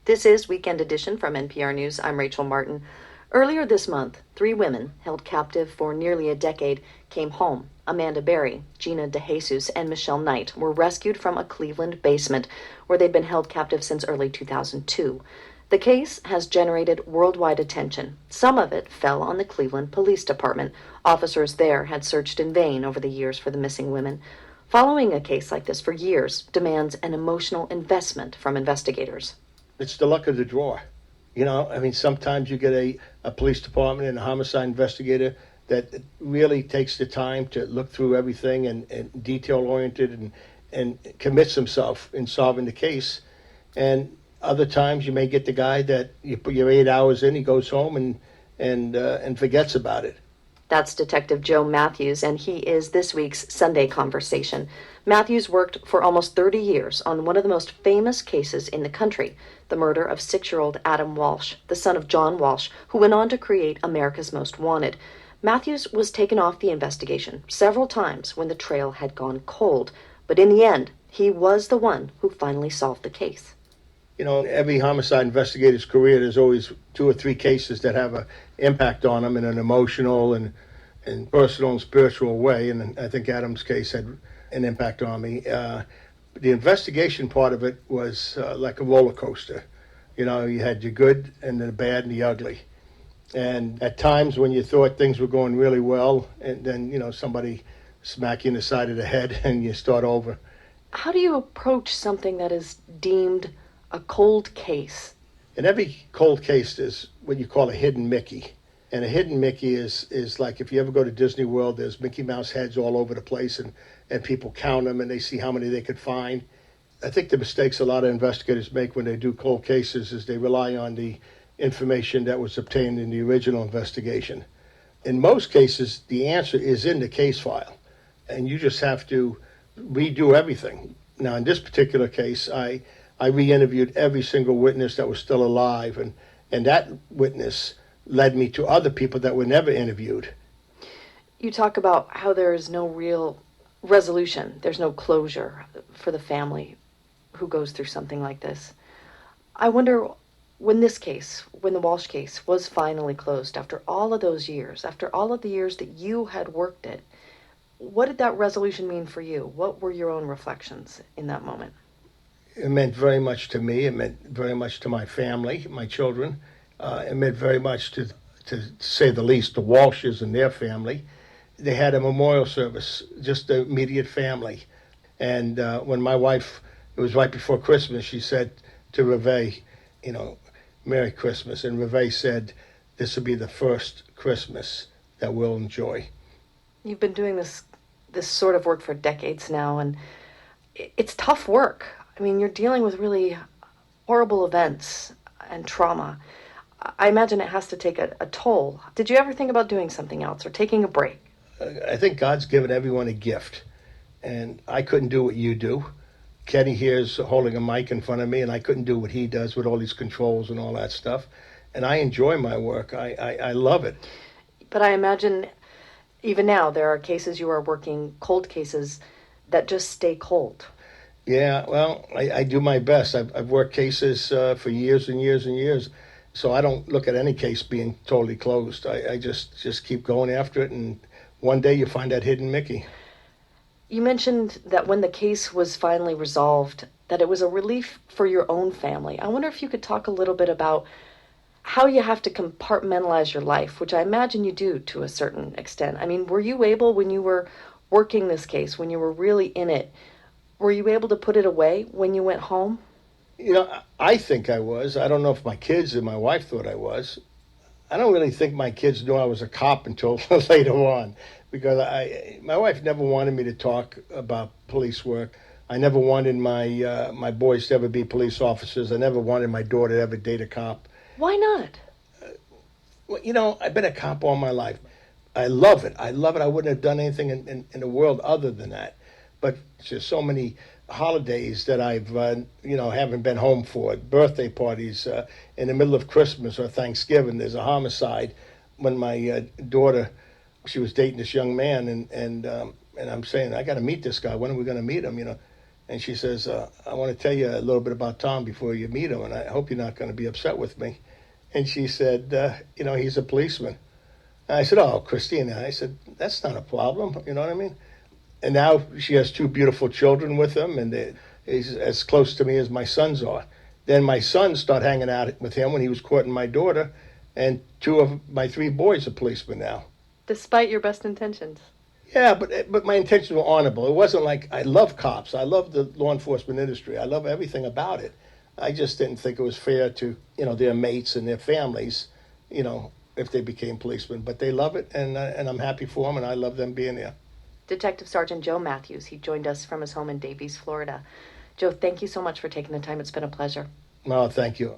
This is Weekend Edition from NPR News. I'm Rachel Martin. Earlier this month, 3 women held captive for nearly a decade came home. Amanda Berry, Gina DeJesus, and Michelle Knight were rescued from a Cleveland basement where they'd been held captive since early 2002. The case has generated worldwide attention. Some of it fell on the Cleveland Police Department. Officers there had searched in vain over the years for the missing women. Following a case like this for years demands an emotional investment from investigators. It's the luck of the draw. Sometimes you get a police department and a homicide investigator that really takes the time to look through everything and detail-oriented and commits himself in solving the case. And other times you may get the guy that you put your 8 hours in, he goes home and forgets about it. That's Detective Joe Matthews, and he is this week's Sunday Conversation. Matthews worked for almost 30 years on one of the most famous cases in the country, the murder of 6-year-old Adam Walsh, the son of John Walsh, who went on to create America's Most Wanted. Matthews was taken off the investigation several times when the trail had gone cold, but in the end, he was the one who finally solved the case. In every homicide investigator's career, there's always 2 or 3 cases that have an impact on them in an emotional and personal and spiritual way. And I think Adam's case had an impact on me. The investigation part of it was like a roller coaster. You had your good and the bad and the ugly. And at times when you thought things were going really well, and then, somebody smack you in the side of the head and you start over. How do you approach something that is deemed a cold case? In every cold case, there's what you call a hidden Mickey. And a hidden Mickey is like if you ever go to Disney World, there's Mickey Mouse heads all over the place, and people count them and they see how many they could find. I think the mistakes a lot of investigators make when they do cold cases is they rely on the information that was obtained in the original investigation. In most cases, the answer is in the case file, and you just have to redo everything. Now, in this particular case, I re-interviewed every single witness that was still alive, and that witness led me to other people that were never interviewed. You talk about how there is no real resolution, there's no closure for the family who goes through something like this. I wonder, when the Walsh case was finally closed after all of those years, after all of the years that you had worked it, what did that resolution mean for you? What were your own reflections in that moment? It meant very much to me. It meant very much to my family, my children. It meant very much to say the least, the Walshes and their family. They had a memorial service, just the immediate family. And when my wife, it was right before Christmas, she said to Reve, Merry Christmas. And Reve said, this will be the first Christmas that we'll enjoy. You've been doing this sort of work for decades now, and it's tough work. I mean, you're dealing with really horrible events and trauma. I imagine it has to take a toll. Did you ever think about doing something else or taking a break? I think God's given everyone a gift, and I couldn't do what you do. Kenny here is holding a mic in front of me, and I couldn't do what he does with all these controls and all that stuff. And I enjoy my work. I love it. But I imagine even now there are cases you are working, cold cases, that just stay cold. Yeah, well, I do my best. I've worked cases for years and years and years, so I don't look at any case being totally closed. I just keep going after it, and one day you find that hidden Mickey. You mentioned that when the case was finally resolved, that it was a relief for your own family. I wonder if you could talk a little bit about how you have to compartmentalize your life, which I imagine you do to a certain extent. I mean, were you able, when you were working this case, when you were really in it, were you able to put it away when you went home? I think I was. I don't know if my kids and my wife thought I was. I don't really think my kids knew I was a cop until later on, because my wife never wanted me to talk about police work. I never wanted my boys to ever be police officers. I never wanted my daughter to ever date a cop. Why not? Well, I've been a cop all my life. I love it. I wouldn't have done anything in the world other than that. But there's so many holidays that I've, haven't been home for. Birthday parties, in the middle of Christmas or Thanksgiving, there's a homicide. When my daughter, she was dating this young man, and I'm saying, I got to meet this guy. When are we going to meet him? And she says, I want to tell you a little bit about Tom before you meet him, and I hope you're not going to be upset with me. And she said, he's a policeman. And I said, oh, Christina. I said, that's not a problem. You know what I mean? And now she has two beautiful children with him, and he's as close to me as my sons are. Then my sons start hanging out with him when he was courting my daughter, and two of my three boys are policemen now. Despite your best intentions. Yeah, but my intentions were honorable. It wasn't like I love cops. I love the law enforcement industry. I love everything about it. I just didn't think it was fair to, their mates and their families, if they became policemen. But they love it, and I'm happy for them, and I love them being there. Detective Sergeant Joe Matthews. He joined us from his home in Davies, Florida. Joe, thank you so much for taking the time. It's been a pleasure. Oh, thank you.